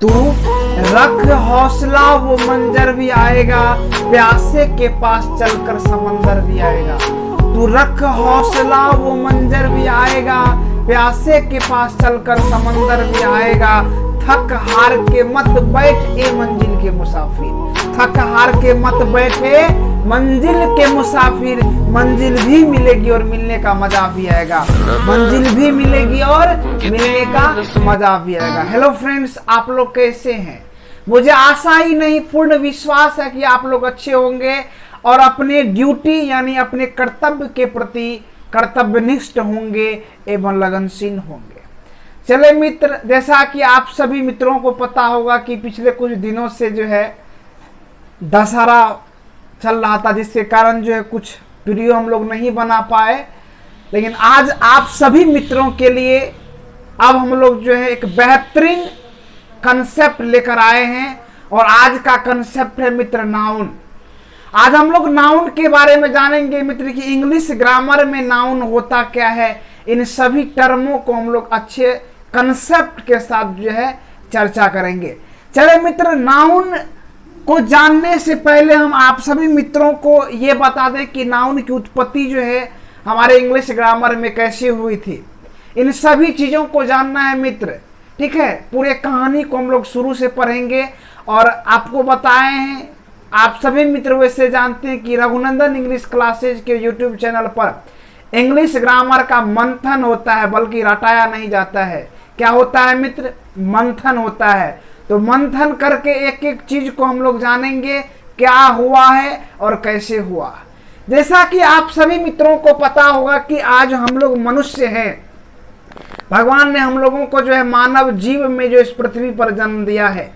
तू रख हौसला वो मंजर भी आएगा, प्यासे के पास चलकर समंदर भी आएगा। तू रख हौसला वो मंजर भी आएगा, प्यासे के पास चलकर समंदर भी आएगा। थक हार के मत बैठ ए मंजिल के मुसाफिर, थक हार के मत बैठे मंजिल के मुसाफिर। मंजिल भी मिलेगी और मिलने का मजा भी आएगा, मंजिल भी मिलेगी और मिलने का मजा भी आएगा। हेलो फ्रेंड्स, आप लोग कैसे हैं? मुझे आशा ही नहीं पूर्ण विश्वास है कि आप लोग अच्छे होंगे और अपने ड्यूटी यानी अपने कर्तव्य के प्रति कर्तव्यनिष्ठ होंगे एवं लगनशील होंगे। चले मित्र, जैसा कि आप सभी मित्रों को पता होगा कि पिछले कुछ दिनों से जो है दशहरा चल रहा था, जिसके कारण जो है कुछ वीडियो हम लोग नहीं बना पाए। लेकिन आज आप सभी मित्रों के लिए अब हम लोग जो है एक बेहतरीन कंसेप्ट लेकर आए हैं और आज का कंसेप्ट है मित्र नाउन। आज हम लोग नाउन के बारे में जानेंगे मित्र कि इंग्लिश ग्रामर में नाउन होता क्या है। इन सभी टर्मों को हम लोग अच्छे कंसेप्ट के साथ जो है चर्चा करेंगे। चले मित्र, नाउन को जानने से पहले हम आप सभी मित्रों को ये बता दें कि नाउन की उत्पत्ति जो है हमारे इंग्लिश ग्रामर में कैसे हुई थी। इन सभी चीज़ों को जानना है मित्र, ठीक है। पूरे कहानी को हम लोग शुरू से पढ़ेंगे और आपको बताए हैं। आप सभी मित्र वैसे जानते हैं कि रघुनंदन इंग्लिश क्लासेज के यूट्यूब चैनल पर इंग्लिश ग्रामर का मंथन होता है, बल्कि रटाया नहीं जाता है। क्या होता है मित्र? मंथन होता है। तो मंथन करके एक एक चीज को हम लोग जानेंगे क्या हुआ है और कैसे हुआ। जैसा कि आप सभी मित्रों को पता होगा कि आज हम लोग मनुष्य हैं। भगवान ने हम लोगों को जो है मानव जीव में जो इस पृथ्वी पर जन्म दिया है।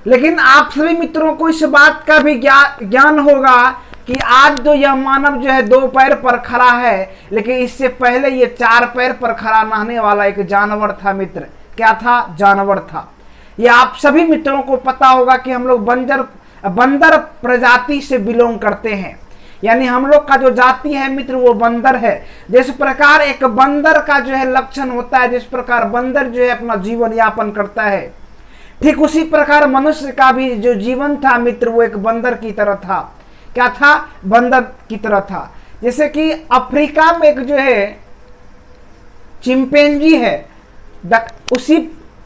लेकिन आप सभी मित्रों को इस बात का भी ज्ञान होगा कि आज जो यह मानव जो है 2 पैर पर खड़ा है, लेकिन इससे पहले ये 4 पैर पर खड़ा रहने वाला एक जानवर था मित्र। क्या था? जानवर था। ये आप सभी मित्रों को पता होगा कि हम लोग बंदर प्रजाति से बिलोंग करते हैं, यानी हम लोग का जो जाति है मित्र वो बंदर है। जिस प्रकार एक बंदर का जो है लक्षण होता है, जिस प्रकार बंदर जो है अपना जीवन यापन करता है, ठीक उसी प्रकार मनुष्य का भी जो जीवन था मित्र वो एक बंदर की तरह था। क्या था? बंदर की तरह था। जैसे कि अफ्रीका में एक जो है चिंपैंजी है, उसी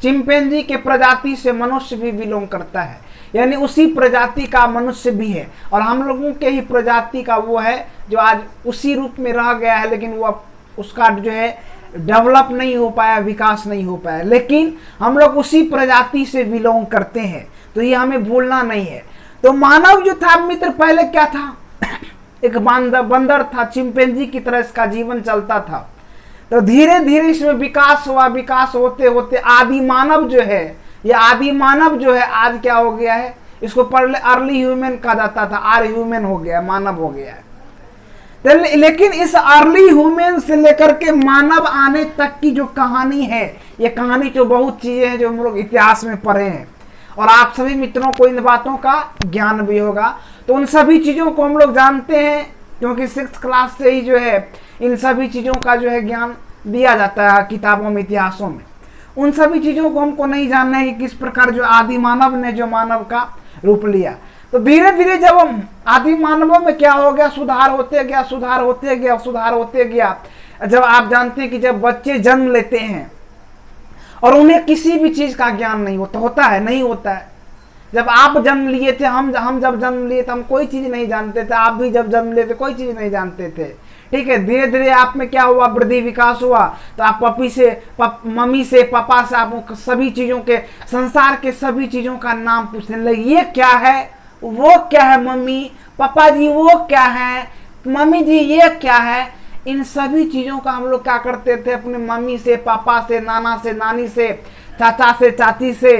चिंपैंजी के प्रजाति से मनुष्य भी बिलोंग करता है, यानी उसी प्रजाति का मनुष्य भी है। और हम लोगों के ही प्रजाति का वो है जो आज उसी रूप में रह गया है, लेकिन वो उसका जो है डेवलप नहीं हो पाया, विकास नहीं हो पाया। लेकिन हम लोग उसी प्रजाति से बिलोंग करते हैं, तो ये हमें भूलना नहीं है। तो मानव जो था मित्र पहले क्या था? एक बंदर था, चिंपैंजी की तरह इसका जीवन चलता था। तो धीरे धीरे इसमें विकास हुआ, विकास होते होते आदि मानव जो है, ये आदि मानव जो है आज क्या हो गया है? इसको पहले अर्ली ह्यूमन कहा जाता था, आर ह्यूमन हो गया, मानव हो गया है। लेकिन इस अर्ली ह्यूमन से लेकर के मानव आने तक की जो कहानी है, ये कहानी जो बहुत चीजें हैं जो हम लोग इतिहास में पढ़े हैं और आप सभी मित्रों को इन बातों का ज्ञान भी होगा। तो उन सभी चीजों को हम लोग जानते हैं क्योंकि 6th क्लास से ही जो है इन सभी चीजों का जो है ज्ञान दिया जाता है किताबों में, इतिहासों में। उन सभी चीजों को हमको नहीं जानना है कि किस प्रकार जो आदि मानव ने जो मानव का रूप लिया। तो धीरे धीरे जब हम आदि मानवों में क्या हो गया, सुधार होते गया, सुधार होते गया, सुधार होते गया। जब आप जानते हैं कि जब बच्चे जन्म लेते हैं और उन्हें किसी भी चीज का ज्ञान नहीं होता है, नहीं होता है। जब आप जन्म लिए थे, हम जब जन्म लिए थे हम कोई चीज नहीं जानते थे, आप भी जब जन्म लिए थे कोई चीज नहीं जानते थे, ठीक है। धीरे धीरे आप में क्या हुआ? वृद्धि विकास हुआ। तो आप मम्मी से पापा से आप सभी चीजों के, संसार के सभी चीजों का नाम पूछने लगे। ये क्या है? वो क्या है? मम्मी, पापा जी वो क्या है? मम्मी जी ये क्या है? इन सभी चीजों का हम लोग क्या करते थे? अपने मम्मी से, पापा से, नाना से, नानी से, चाचा से, चाची से,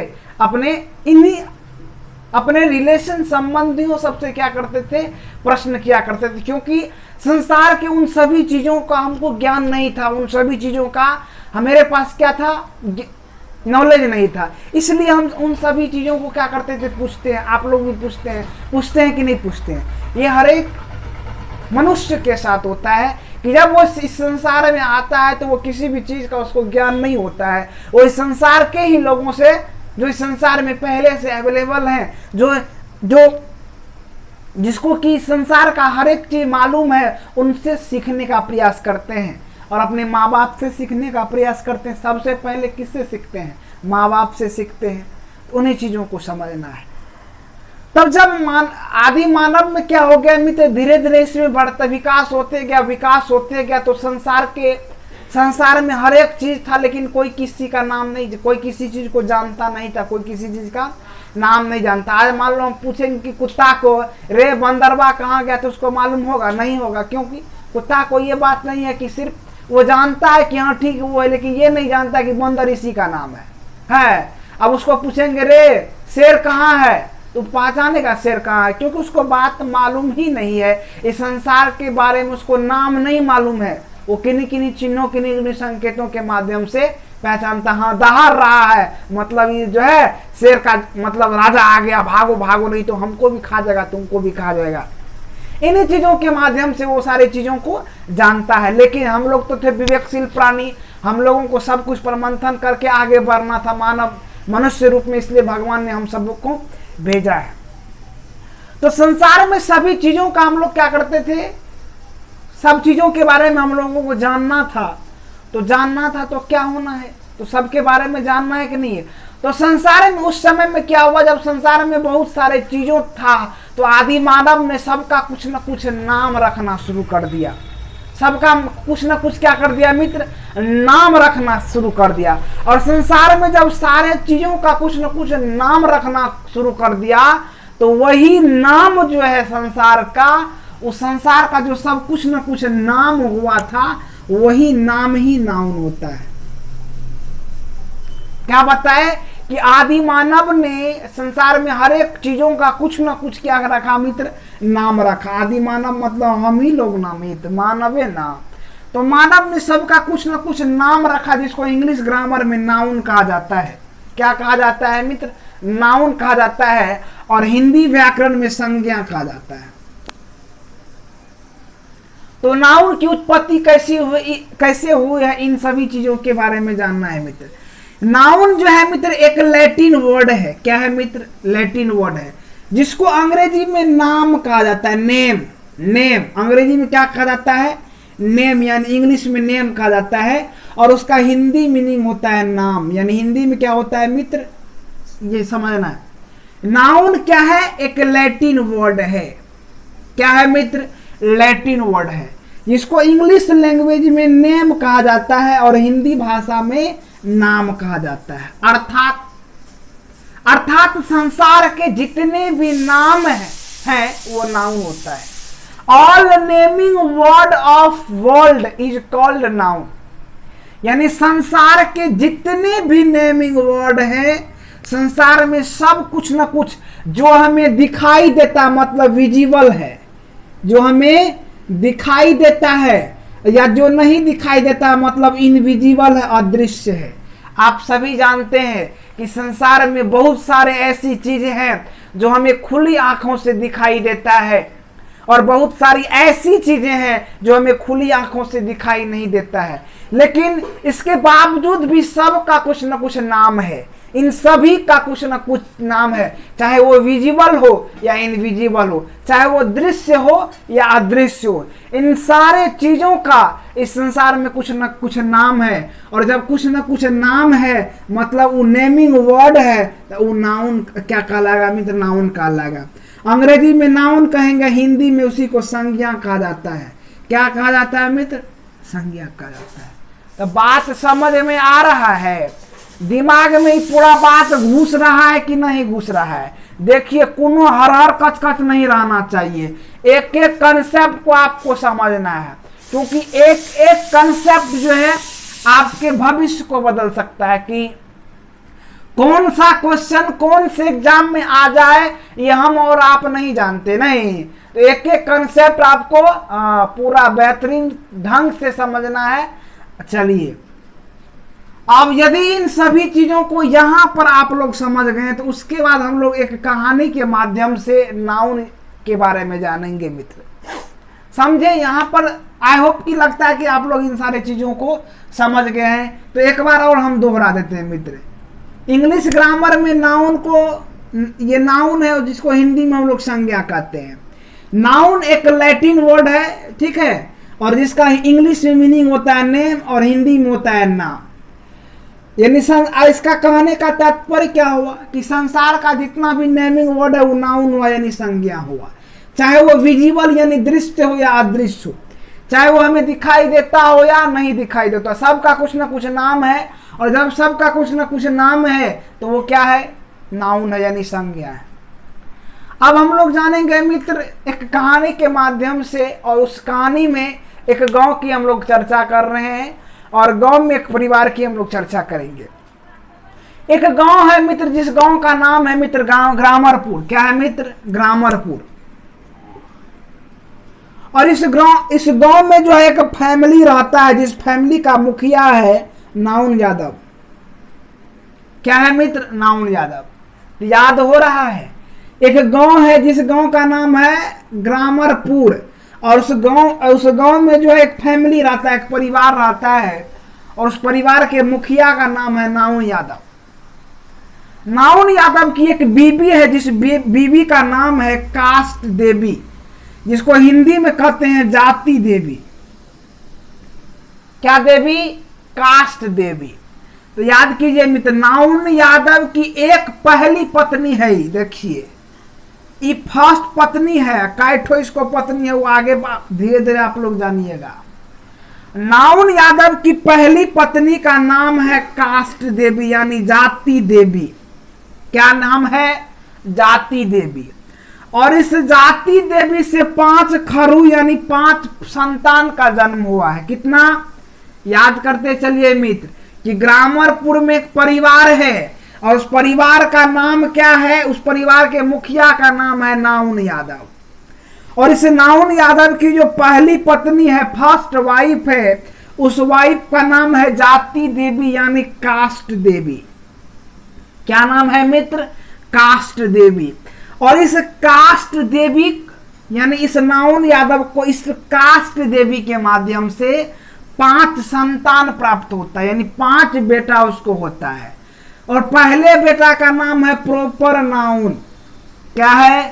अपने रिलेशन संबंधियों सबसे क्या करते थे? प्रश्न किया करते थे, क्योंकि संसार के उन सभी चीजों का हमको ज्ञान नहीं था, उन सभी चीजों का हमारे पास क्या था? नॉलेज नहीं था। इसलिए हम उन सभी चीजों को क्या करते थे? पूछते हैं। आप लोग भी पूछते हैं कि नहीं पूछते हैं? ये हर एक मनुष्य के साथ होता है कि जब वो इस संसार में आता है तो वो किसी भी चीज का उसको ज्ञान नहीं होता है, वो इस संसार के ही लोगों से जो इस संसार में पहले से अवेलेबल हैं, जो जिसको कि संसार का हर एक चीज मालूम है, उनसे सीखने का प्रयास करते हैं और अपने माँ बाप से सीखने का प्रयास करते हैं। सबसे पहले किससे सीखते हैं? माँ बाप से सीखते हैं। उन्हीं चीजों को समझना है। तब जब आदि मानव में क्या हो गया मित्र, धीरे धीरे इसमें बढ़ता विकास होते गया, तो संसार में हर एक चीज था, लेकिन कोई किसी का नाम नहीं, कोई किसी चीज को जानता नहीं था, कोई किसी चीज का नाम नहीं जानता। आज मान लो हम पूछेंगे कि कुत्ता को रे बंदरवा कहाँ गया, तो उसको मालूम होगा? नहीं होगा, क्योंकि कुत्ता को ये बात नहीं है कि सिर्फ वो जानता है कि हाँ ठीक वो है, लेकिन ये नहीं जानता कि बंदर इसी का नाम है। अब उसको पूछेंगे रे शेर कहाँ है, तो पहचानेगा शेर कहाँ है, क्योंकि उसको बात मालूम ही नहीं है। इस संसार के बारे में उसको नाम नहीं मालूम है। वो किन्हीं किन्हीं चिन्हों, किन्हीं संकेतों के माध्यम से पहचानता, हाँ दहाड़ रहा है, मतलब ये जो है शेर का मतलब राजा आ गया, भागो भागो नहीं तो हमको भी खा जाएगा, तुमको भी खा जाएगा। इन्हीं चीजों के माध्यम से वो सारी चीजों को जानता है। लेकिन हम लोग तो थे विवेकशील प्राणी, हम लोगों को सब कुछ पर मंथन करके आगे बढ़ना था मनुष्य रूप में, इसलिए भगवान ने हम सब को भेजा है। तो संसार में सभी चीजों का हम लोग क्या करते थे, सब चीजों के बारे में हम लोगों को जानना था। तो क्या होना है, तो सबके बारे में जानना है कि नहीं है। तो संसार में उस समय में क्या हुआ, जब संसार में बहुत सारे चीजों था, तो आदि मानव ने सबका कुछ न कुछ नाम रखना शुरू कर दिया। सबका कुछ न कुछ क्या कर दिया मित्र, नाम रखना शुरू कर दिया। और संसार में जब सारे चीजों का कुछ न कुछ नाम रखना शुरू कर दिया, तो वही नाम जो है संसार का, उस संसार का जो सब कुछ न कुछ नाम हुआ था, वही नाम ही नाउन होता है। क्या बताए कि आदि मानव ने संसार में हर एक चीजों का कुछ न कुछ क्या रखा मित्र, नाम रखा। आदि मानव मतलब हम ही लोग ना मित्र, मानव है ना। तो मानव ने सबका कुछ न कुछ नाम रखा, जिसको इंग्लिश ग्रामर में नाउन कहा जाता है। क्या कहा जाता है मित्र? नाउन कहा जाता है। और हिंदी व्याकरण में संज्ञा कहा जाता है। तो नाउन की उत्पत्ति कैसे हुई है, इन सभी चीजों के बारे में जानना है मित्र। नाउन जो है मित्र एक लैटिन वर्ड है। क्या है मित्र? लैटिन वर्ड है, जिसको अंग्रेजी में नाम कहा जाता है। नेम अंग्रेजी में क्या कहा जाता है? नेम, यानी इंग्लिश में नेम कहा जाता है। और उसका हिंदी मीनिंग होता है नाम, यानी हिंदी में क्या होता है मित्र, ये समझना है। नाउन क्या है? एक लैटिन वर्ड है। क्या है मित्र? लैटिन वर्ड है, जिसको इंग्लिश लैंग्वेज में नेम कहा जाता है और हिंदी भाषा में नाम कहा जाता है। अर्थात संसार के जितने भी नाम हैं वो नाउन होता है। All naming word of world is called noun, यानी संसार के जितने भी नेमिंग वर्ड हैं, संसार में सब कुछ न कुछ जो हमें दिखाई देता, मतलब विजिबल है, जो हमें दिखाई देता है, या जो नहीं दिखाई देता मतलब इनविजिबल है, अदृश्य है। आप सभी जानते हैं कि संसार में बहुत सारे ऐसी चीजें हैं जो हमें खुली आंखों से दिखाई देता है, और बहुत सारी ऐसी चीजें हैं जो हमें खुली आंखों से दिखाई नहीं देता है। लेकिन इसके बावजूद भी सबका कुछ न कुछ नाम है। इन सभी का कुछ न कुछ नाम है, चाहे वो विजिबल हो या इनविजिबल हो, चाहे वो दृश्य हो या अदृश्य हो। इन सारे चीजों का इस संसार में कुछ न कुछ नाम है। और जब कुछ न कुछ नाम है मतलब वो नेमिंग वर्ड है, तो वो नाउन क्या कहलाएगा मित्र? नाउन कहलाएगा। अंग्रेजी में नाउन कहेंगे, हिंदी में उसी को संज्ञा कहा जाता है। क्या कहा जाता है मित्र? संज्ञा कहा जाता है। तो बात समझ में आ रहा है? दिमाग में ही पूरा बात घुस रहा है कि नहीं घुस रहा है? देखिए, कोनो हर कच कच नहीं रहना चाहिए। एक एक कंसेप्ट को आपको समझना है, क्योंकि एक एक कंसेप्ट जो है आपके भविष्य को बदल सकता है। कि कौन सा क्वेश्चन कौन से एग्जाम में आ जाए ये हम और आप नहीं जानते। नहीं, तो एक एक कंसेप्ट आपको पूरा बेहतरीन ढंग से समझना है। चलिए, अब यदि इन सभी चीजों को यहां पर आप लोग समझ गए, तो उसके बाद हम लोग एक कहानी के माध्यम से नाउन के बारे में जानेंगे मित्र। समझे? यहां पर आई होप कि लगता है कि आप लोग इन सारे चीजों को समझ गए हैं। तो एक बार और हम दोहरा देते हैं मित्र। इंग्लिश ग्रामर में नाउन को, ये नाउन है जिसको हिंदी में हम लोग संज्ञा कहते हैं। नाउन एक लैटिन वर्ड है, ठीक है, और जिसका इंग्लिश में मीनिंग होता है नेम और हिंदी में होता है नाम। यानी इसका कहने का तात्पर्य क्या हुआ कि संसार का जितना भी नेमिंग वर्ड है वो नाउन हुआ, यानी संज्ञा हुआ। चाहे वो विजिबल यानी दृश्य हो या अदृश्य हो, चाहे वो हमें दिखाई देता हो या नहीं दिखाई देता, सबका कुछ ना कुछ नाम है। और जब सबका कुछ ना कुछ नाम है तो वो क्या है, नाउन है, यानी संज्ञा है। अब हम लोग जानेंगे मित्र एक कहानी के माध्यम से, और उस कहानी में एक गांव की हम लोग चर्चा कर रहे हैं, और गांव में एक परिवार की हम लोग चर्चा करेंगे। एक गांव है मित्र, जिस गांव का नाम है मित्र ग्रामरपुर। क्या है मित्र, ग्रामरपुर। और इस गांव में जो है एक फैमिली रहता है, जिस फैमिली का मुखिया है नाउन यादव। क्या है मित्र, नाउन यादव। याद हो रहा है, एक गांव है जिस गांव का नाम है ग्रामरपुर, और उस गांव में जो है एक फैमिली रहता है, एक परिवार रहता है, और उस परिवार के मुखिया का नाम है नाउन यादव। नाउन यादव की एक बीबी है, जिस बीबी का नाम है कास्ट देवी, जिसको हिंदी में कहते हैं जाति देवी। क्या देवी, कास्ट देवी। तो याद कीजिए मित्र, नाउन यादव की एक पहली पत्नी है, देखिए ये फर्स्ट पत्नी है, काइठो इसको पत्नी है, वो आगे धीरे धीरे आप लोग जानिएगा। नाउन यादव की पहली पत्नी का नाम है कास्ट देवी, यानी जाति देवी। क्या नाम है, जाति देवी। और इस जाति देवी से 5 खरू यानी 5 संतान का जन्म हुआ है। कितना, याद करते चलिए मित्र कि ग्रामरपुर में एक परिवार है, और उस परिवार का नाम क्या है, उस परिवार के मुखिया का नाम है नाउन यादव। और इस नाउन यादव की जो पहली पत्नी है, फर्स्ट वाइफ है, उस वाइफ का नाम है जाति देवी, यानी कास्ट देवी। क्या नाम है मित्र, कास्ट देवी। और इस कास्ट देवी यानी इस नाउन यादव को इस कास्ट देवी के माध्यम से 5 संतान प्राप्त होता है, यानी 5 बेटा उसको होता है। और पहले बेटा का नाम है प्रॉपर नाउन। क्या है,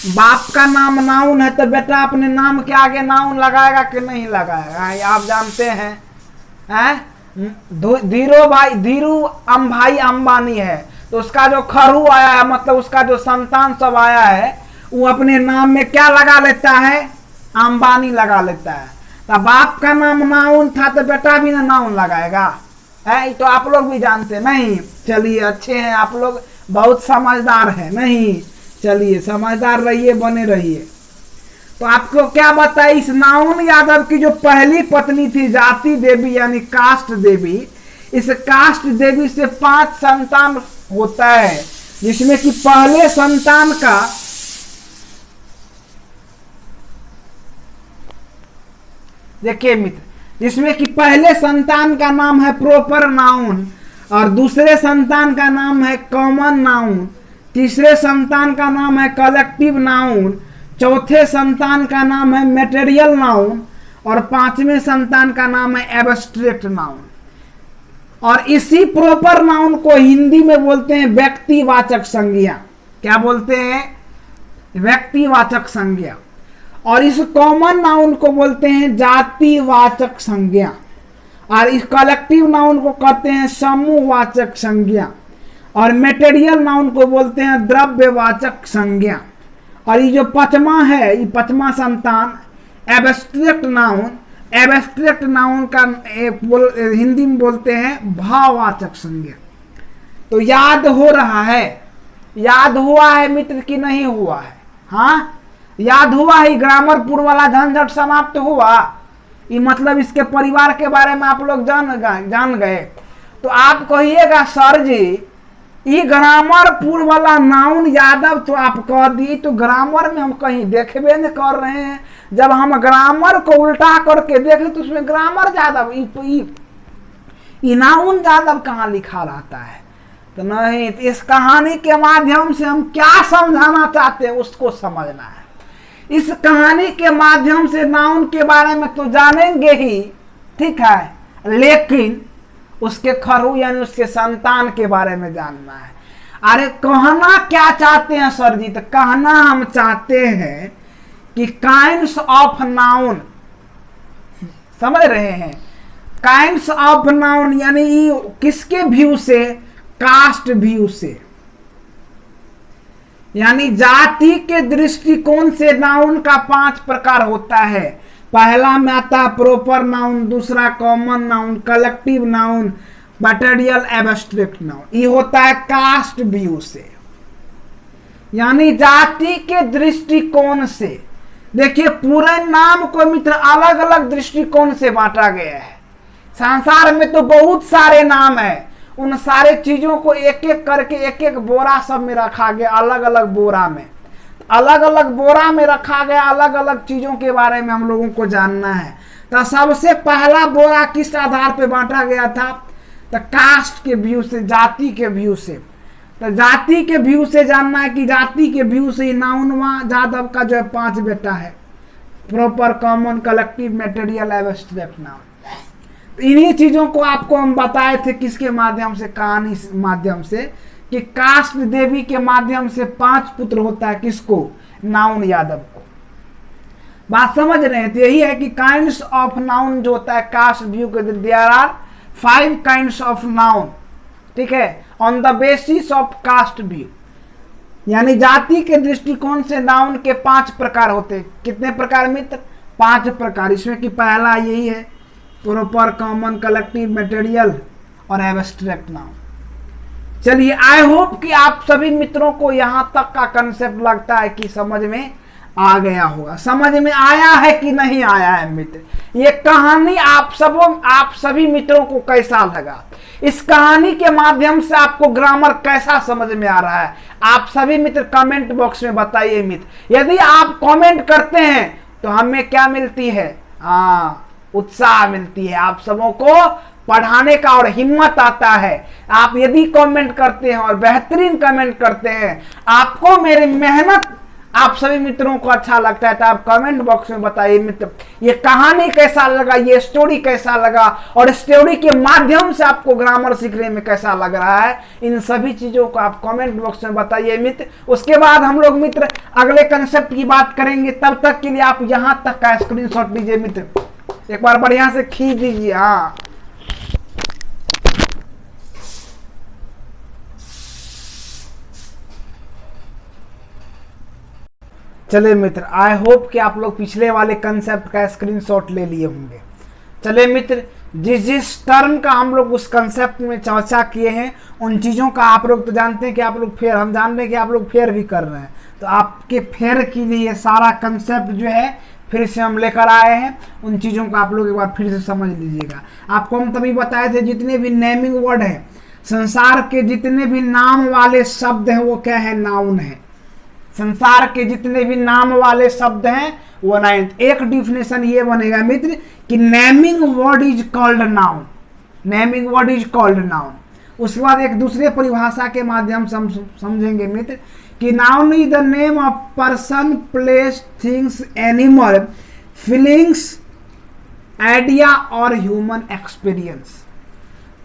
बाप का नाम नाउन है तो बेटा अपने नाम के आगे नाउन लगाएगा कि नहीं लगाएगा, आप जानते हैं। धीरू भाई अंबानी है, तो उसका जो खरू आया है, मतलब उसका जो संतान सब आया है, वो अपने नाम में क्या लगा लेता है, अंबानी लगा लेता है। तो बाप का नाम नाउन था तो बेटा भी ना नाउन लगाएगा, है तो आप लोग भी जानते नहीं। चलिए अच्छे हैं आप लोग, बहुत समझदार है नहीं, चलिए समझदार रहिए, बने रहिए। तो आपको क्या बताए, इस नाउन यादव की जो पहली पत्नी थी जाति देवी यानी कास्ट देवी, इस कास्ट देवी से 5 संतान होता है, जिसमें कि पहले संतान का देखिए मित्र, जिसमें कि पहले संतान का नाम है प्रॉपर नाउन, और दूसरे संतान का नाम है कॉमन नाउन, तीसरे संतान का नाम है कलेक्टिव नाउन, चौथे संतान का नाम है मटेरियल नाउन, और 5वें संतान का नाम है एब्स्ट्रैक्ट नाउन। और इसी प्रॉपर नाउन को हिंदी में बोलते हैं व्यक्तिवाचक संज्ञा। क्या बोलते हैं, व्यक्तिवाचक संज्ञा। और इस कॉमन नाउन को बोलते हैं जातिवाचक संज्ञा, और इस कलेक्टिव नाउन को कहते हैं समूहवाचक संज्ञा, और मटेरियल नाउन को बोलते हैं द्रव्यवाचक संज्ञा। और ये जो 5वां है, ये 5वां संतान एब्स्ट्रैक्ट नाउन, एब्स्ट्रैक्ट नाउन का हिंदी में बोलते हैं भाववाचक संज्ञा। तो याद हो रहा है, याद हुआ है मित्र कि नहीं हुआ है, हाँ याद हुआ है, ग्रामरपुर वाला झंझट समाप्त हुआ। ये मतलब इसके परिवार के बारे में आप लोग जान गए। तो आप कहिएगा सर जी ये ग्रामरपुर वाला नाउन यादव तो आप कह दिए, तो ग्रामर में हम कहीं देखबे नहीं कर रहे हैं। जब हम ग्रामर को उल्टा करके देखें तो उसमें ग्रामर यादव नाउन यादव कहाँ लिखा रहता है। तो नहीं, तो इस कहानी के माध्यम से हम क्या समझाना चाहते हैं उसको समझना है। इस कहानी के माध्यम से नाउन के बारे में तो जानेंगे ही, ठीक है, लेकिन उसके खरू यानी उसके संतान के बारे में जानना है। अरे कहना क्या चाहते हैं सर जी? तो कहना हम चाहते हैं कि काइंड्स ऑफ नाउन, समझ रहे हैं, काइंड्स ऑफ नाउन यानी किसके व्यू से? कास्ट व्यू से, यानी जाति के दृष्टिकोण से नाउन का 5 प्रकार होता है। पहला में आता है प्रॉपर नाउन, दूसरा common noun, collective noun, material, abstract noun. ये होता है कास्ट व्यू से, यानी जाति के दृष्टिकोण से। देखिए पूरे नाम को मित्र अलग अलग दृष्टिकोण से बांटा गया है। संसार में तो बहुत सारे नाम है, उन सारे चीजों को एक एक करके एक एक बोरा सब में रखा गया, अलग अलग बोरा में, अलग अलग बोरा में रखा गया। अलग अलग चीजों के बारे में हम लोगों को जानना है। तो सबसे पहला बोरा किस आधार पे बांटा गया था? तो कास्ट के व्यू से, जाति के व्यू से। तो जाति के व्यू से जानना है कि जाति के व्यू से नाउनवा जादव का जो है 5 बेटा है, proper, common, collective, material, abstract noun. इन्हीं चीजों को आपको हम बताए थे किसके माध्यम से? कहानी माध्यम से, कि कास्ट देवी के माध्यम से 5 पुत्र होता है। किसको? नाउन यादव को। बात समझ रहे हैं? तो यही है कि काइंड्स ऑफ नाउन जो होता है कास्ट व्यू के, there are 5 kinds of noun, ठीक है, on the basis of caste view, यानी जाति के दृष्टिकोण से नाउन के 5 प्रकार होते हैं। कितने प्रकार मित्र? 5 प्रकार। इसमें कि पहला यही है प्रॉपर, कॉमन, कलेक्टिव, मटेरियल और एब्स्ट्रैक्ट नाउन। चलिए, आई होप कि आप सभी मित्रों को यहां तक का कंसेप्ट लगता है कि समझ में आ गया होगा। समझ में आया है कि नहीं आया है मित्र? ये कहानी आप सभी मित्रों को कैसा लगा? इस कहानी के माध्यम से आपको ग्रामर कैसा समझ में आ रहा है? आप सभी मित्र कमेंट बॉक्स में बताइए मित्र। यदि आप कमेंट करते हैं तो हमें क्या मिलती है? उत्साह मिलती है, आप सबों को पढ़ाने का और हिम्मत आता है। आप यदि कमेंट करते हैं और बेहतरीन कमेंट करते हैं, आपको मेरी मेहनत, आप सभी मित्रों को अच्छा लगता है, तो आप कमेंट बॉक्स में बताइए मित्र ये कहानी कैसा लगा, ये स्टोरी कैसा लगा, और स्टोरी के माध्यम से आपको ग्रामर सीखने में कैसा लग रहा है। इन सभी चीजों को आप कमेंट बॉक्स में बताइए मित्र। उसके बाद हम लोग मित्र अगले कंसेप्ट की बात करेंगे। तब तक के लिए आप यहां तक का स्क्रीनशॉट लीजिए मित्र, एक बार बढ़िया से खींच दीजिए। हाँ, चले मित्र, आई होप कि आप लोग पिछले वाले कंसेप्ट का स्क्रीनशॉट ले लिए होंगे। चले मित्र, जिस टर्म का हम लोग उस कंसेप्ट में चर्चा किए हैं, उन चीज़ों का आप लोग तो जानते हैं कि आप लोग फेयर, हम जान रहे हैं कि आप लोग फेयर भी कर रहे हैं। तो आपके फेयर के लिए सारा कंसेप्ट जो है फिर से हम लेकर आए हैं। उन चीज़ों को आप लोग एक बार फिर से समझ लीजिएगा। आपको हम तभी बताए थे जितने भी नेमिंग वर्ड है, संसार के जितने भी नाम वाले शब्द हैं वो क्या है? नाउन है। संसार के जितने भी नाम वाले शब्द हैं वो नाउन। एक डिफिनेशन ये बनेगा मित्र कि naming word is called noun, naming word is called noun. उसके बाद एक दूसरे परिभाषा के माध्यम से हम समझेंगे मित्र कि noun is the name of person, place, things, animal, feelings, idea और ह्यूमन एक्सपीरियंस।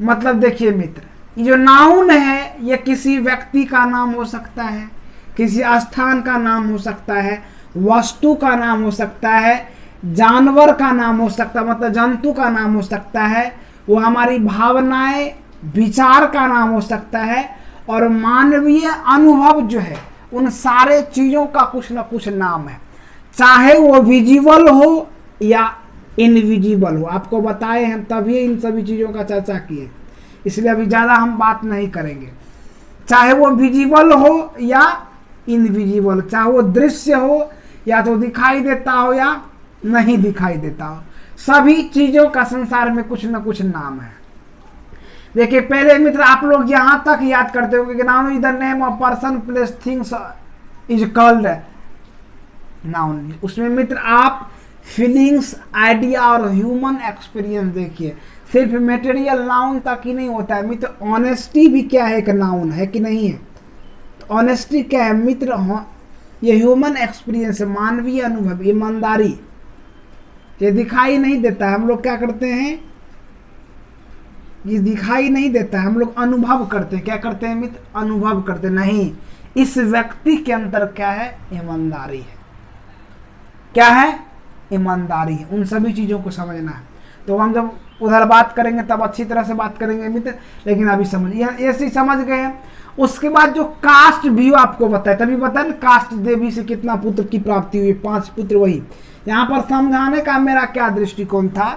मतलब देखिए मित्र, ये जो नाउन है ये किसी व्यक्ति का नाम हो सकता है, किसी स्थान का नाम हो सकता है, वस्तु का नाम हो सकता है, जानवर का नाम हो सकता है, मतलब जंतु का नाम हो सकता है, वो हमारी भावनाएं, विचार का नाम हो सकता है, और मानवीय अनुभव जो है उन सारे चीज़ों का कुछ ना कुछ नाम है, चाहे वो विजिबल हो या इनविजिबल हो। आपको बताए हैं तभी इन सभी चीज़ों का चर्चा किए, इसलिए अभी ज़्यादा हम बात नहीं करेंगे। चाहे वो विजिबल हो या इनविजिबल, चाहे वो दृश्य हो या तो दिखाई देता हो या नहीं दिखाई देता हो, सभी चीज़ों का संसार में कुछ ना कुछ नाम है। देखिए पहले मित्र आप लोग यहां तक याद करते होंगे कि noun is the name of person, place, things is called noun. उसमें मित्र आप फीलिंग्स, आइडिया और ह्यूमन एक्सपीरियंस देखिए। सिर्फ मटेरियल नाउन तक ही नहीं होता है मित्र, ऑनेस्टी भी क्या है? एक नाउन है कि नहीं है? तो ऑनेस्टी क्या है मित्र? ये ह्यूमन एक्सपीरियंस है, मानवीय अनुभव, ईमानदारी। ये दिखाई नहीं देता है, हम लोग क्या करते हैं? ये दिखाई नहीं देता है, हम लोग अनुभव करते हैं। क्या करते हैं मित्र? अनुभव करते नहीं। इस व्यक्ति के अंदर क्या है? ईमानदारी है। क्या है? ईमानदारी है। उन सभी चीजों को समझना है। तो हम जब उधर बात करेंगे तब अच्छी तरह से बात करेंगे मित्र, लेकिन अभी समझिए ऐसे ही समझ गए हैं। उसके बाद जो कास्ट व्यू आपको बताया, तभी बताया ना कास्ट देवी से कितना पुत्र की प्राप्ति हुई, 5 पुत्र। वही यहाँ पर समझाने का मेरा क्या दृष्टिकोण था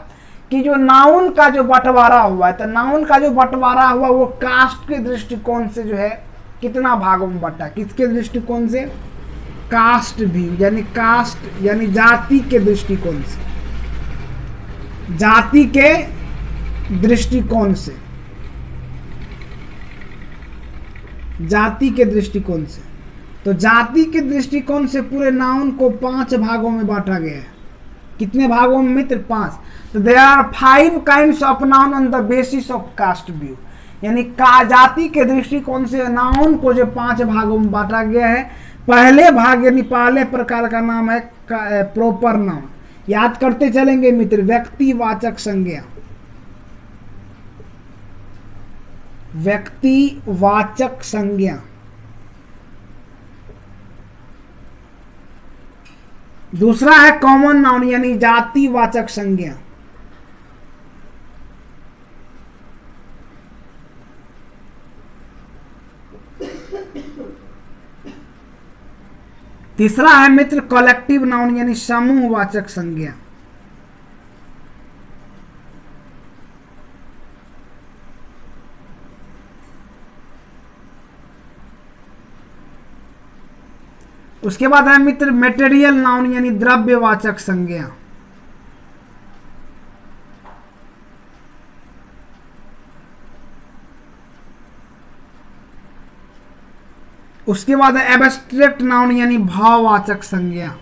कि जो नाउन का जो बंटवारा हुआ है, तो नाउन का जो बंटवारा हुआ वो कास्ट के दृष्टिकोण से जो है कितना भागों में बटा। किसके दृष्टिकोण से? कास्ट व्यू, यानी कास्ट यानी जाति के दृष्टिकोण से, जाति के दृष्टिकोण से, जाति के दृष्टिकोण से। तो जाति के दृष्टिकोण से पूरे नाउन को 5 भागों में बांटा गया है। कितने भागों में मित्र? 5। तो there are 5 kinds of noun on the basis of caste view, यानी जाति के दृष्टिकोण से नाउन को जो 5 भागों में बांटा गया है। पहले भाग यानी पहले प्रकार का नाम है प्रॉपर नाउन। याद करते चलेंगे मित्र, व्यक्तिवाचक संज्ञा, व्यक्तिवाचक संज्ञा। दूसरा है कॉमन नाउन यानी जातिवाचक संज्ञा। तीसरा है मित्र कलेक्टिव नाउन यानी समूहवाचक संज्ञा। उसके बाद है मित्र मेटेरियल नाउन यानी द्रव्यवाचक संज्ञा। उसके बाद है एब्स्ट्रैक्ट नाउन यानी भाववाचक संज्ञा।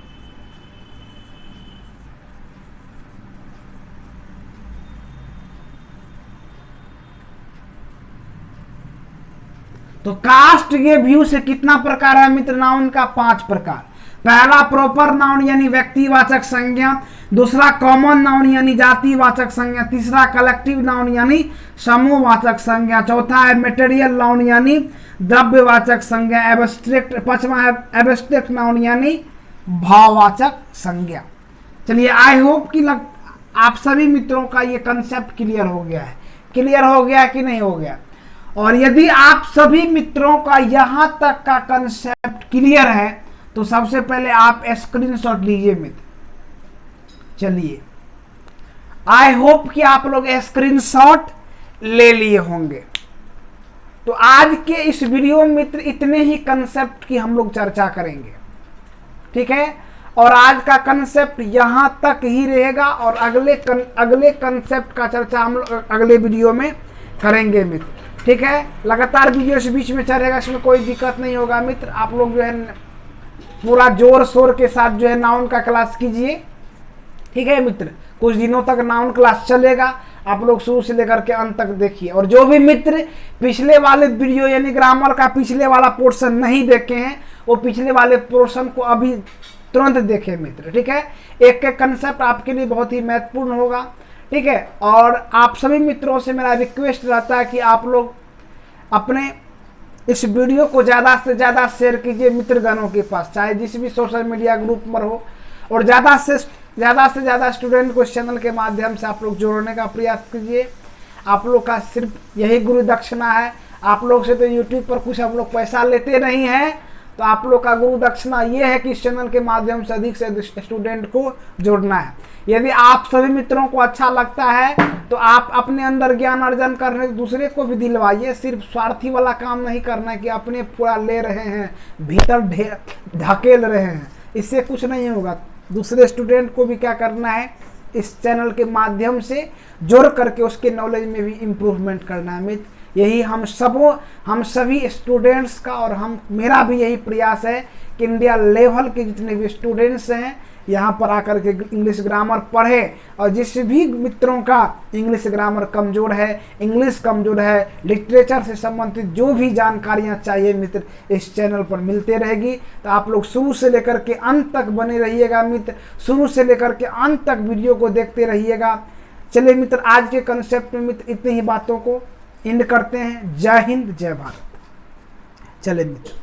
तो कास्ट के व्यू से कितना प्रकार है मित्र? नाउन का 5 प्रकार। पहला प्रॉपर नाउन यानी व्यक्तिवाचक संज्ञा, दूसरा कॉमन नाउन यानी जातिवाचक संज्ञा, तीसरा कलेक्टिव नाउन यानी समूहवाचक संज्ञा, चौथा है मेटेरियल नाउन यानी द्रव्यवाचक संज्ञा, एब्स्ट्रैक्ट, पांचवा है एब्स्ट्रैक्ट नाउन यानी भाववाचक संज्ञा। चलिए आई होप कि आप सभी मित्रों का ये कंसेप्ट क्लियर हो गया है। क्लियर हो गया कि नहीं हो गया? और यदि आप सभी मित्रों का यहां तक का कंसेप्ट क्लियर है तो सबसे पहले आप स्क्रीनशॉट लीजिए मित्र। चलिए आई होप कि आप लोग स्क्रीनशॉट ले लिए होंगे। तो आज के इस वीडियो में मित्र इतने ही कंसेप्ट की हम लोग चर्चा करेंगे, ठीक है? और आज का कंसेप्ट यहां तक ही रहेगा और अगले कंसेप्ट का चर्चा हम लोग अगले वीडियो में करेंगे मित्र, ठीक है? लगातार वीडियो इस बीच में चलेगा, इसमें कोई दिक्कत नहीं होगा मित्र। आप लोग जो है पूरा जोर शोर के साथ जो है नाउन का क्लास कीजिए, ठीक है मित्र? कुछ दिनों तक नाउन क्लास चलेगा, आप लोग शुरू से लेकर के अंत तक देखिए। और जो भी मित्र पिछले वाले वीडियो यानी ग्रामर का पिछले वाला पोर्शन नहीं देखे हैं वो पिछले वाले पोर्शन को अभी तुरंत देखें मित्र, ठीक है? एक एक कंसेप्ट आपके लिए बहुत ही महत्वपूर्ण होगा, ठीक है? और आप सभी मित्रों से मेरा रिक्वेस्ट रहता है कि आप लोग अपने इस वीडियो को ज़्यादा से ज़्यादा शेयर कीजिए मित्रगणों के पास, चाहे जिस भी सोशल मीडिया ग्रुप पर हो, और ज़्यादा से ज़्यादा स्टूडेंट को इस चैनल के माध्यम से आप लोग जोड़ने का प्रयास कीजिए। आप लोग का सिर्फ यही गुरु दक्षिणा है। आप लोग से तो यूट्यूब पर कुछ हम लोग पैसा लेते नहीं हैं, तो आप लोग का गुरु दक्षिणा ये है कि इस चैनल के माध्यम से अधिक स्टूडेंट को जोड़ना है। यदि आप सभी मित्रों को अच्छा लगता है तो आप अपने अंदर ज्ञान अर्जन करने दूसरे को भी दिलवाइए। सिर्फ स्वार्थी वाला काम नहीं करना है कि अपने पूरा ले रहे हैं, भीतर ढकेल रहे हैं, इससे कुछ नहीं होगा। दूसरे स्टूडेंट को भी क्या करना है, इस चैनल के माध्यम से जोड़ करके उसके नॉलेज में भी इम्प्रूवमेंट करना है मित्र। यही हम सभी स्टूडेंट्स का और मेरा भी यही प्रयास है कि इंडिया लेवल के जितने भी स्टूडेंट्स हैं यहाँ पर आकर के इंग्लिश ग्रामर पढ़े। और जिस भी मित्रों का इंग्लिश ग्रामर कमज़ोर है, इंग्लिश कमज़ोर है, लिटरेचर से संबंधित जो भी जानकारियाँ चाहिए मित्र इस चैनल पर मिलते रहेगी। तो आप लोग शुरू से लेकर के अंत तक बने रहिएगा मित्र, शुरू से लेकर के अंत तक वीडियो को देखते रहिएगा। चलिए मित्र, आज के कंसेप्ट में मित्र इतनी ही बातों को एंड करते हैं। जय हिंद, जय भारत। चले मित्र।